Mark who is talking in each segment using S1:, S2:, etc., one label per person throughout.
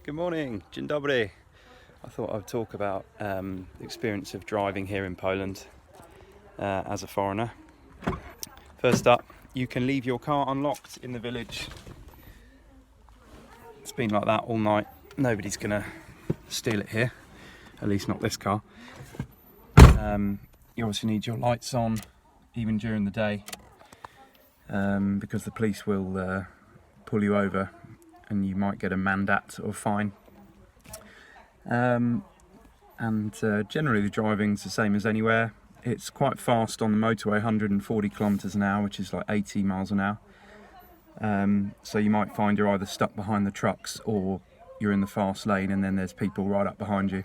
S1: Good morning, dzień dobry. I thought I'd talk about the experience of driving here in Poland as a foreigner. First up, you can leave your car unlocked in the village. It's been like that all night. Nobody's gonna steal it here, at least not this car. You obviously need your lights on even during the day because the police will pull you over and you might get a mandat or fine. Generally the driving's the same as anywhere. It's quite fast on the motorway, 140 kilometers an hour, which is like 80 miles an hour. So you might find you're either stuck behind the trucks or you're in the fast lane and then there's people right up behind you.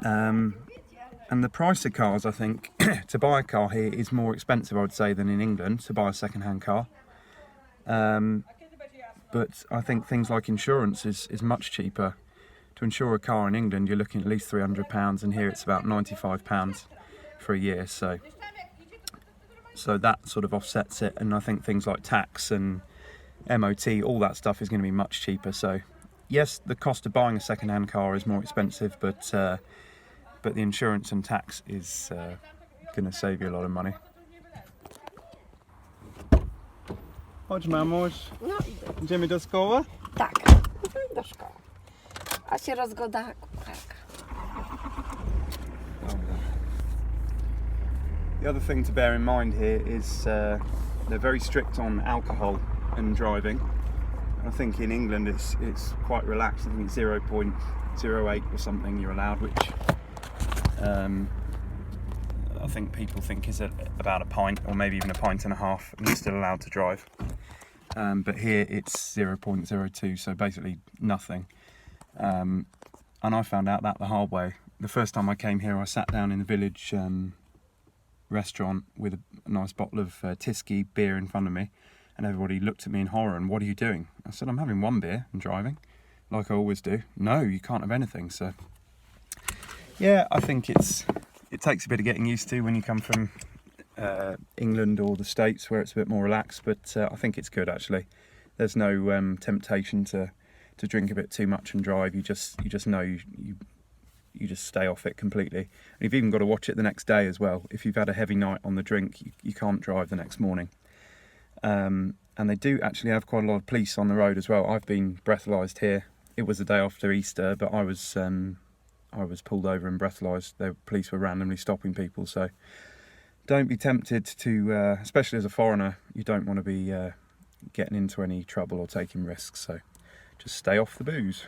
S1: And the price of cars, I think, to buy a car here is more expensive, I would say, than in England to buy a second-hand car. But I think things like insurance is much cheaper. To insure a car in England, you're looking at least £300, and here it's about £95 for a year. So that sort of offsets it. And I think things like tax and MOT, all that stuff is going to be much cheaper. So yes, the cost of buying a second-hand car is more expensive, but the insurance and tax is going to save you a lot of money. Chodź, mamuś.
S2: No idę.
S1: Idziemy do szkoły?
S2: Tak, do szkoły. A się rozgoda kucharka.
S1: The other thing to bear in mind here is they're very strict on alcohol and driving. I think in England it's quite relaxed. I think it's 0.08 or something you're allowed, which I think people think is about a pint or maybe even a pint and a half, and you're still allowed to drive. But here it's 0.02, so basically nothing. And I found out that the hard way. The first time I came here, I sat down in the village restaurant with a nice bottle of Tyskie beer in front of me, and everybody looked at me in horror and, "What are you doing?" I said, "I'm having one beer and driving, like I always do." "No, you can't have anything." So yeah, I think it takes a bit of getting used to when you come from England or the States, where it's a bit more relaxed, but I think it's good actually. There's no temptation to drink a bit too much and drive. You just know you just stay off it completely. And you've even got to watch it the next day as well. If you've had a heavy night on the drink, you can't drive the next morning. And they do actually have quite a lot of police on the road as well. I've been breathalyzed here. It was the day after Easter, but I was pulled over and breathalyzed. The police were randomly stopping people, so don't be tempted to, especially as a foreigner, you don't want to be getting into any trouble or taking risks, so just stay off the booze.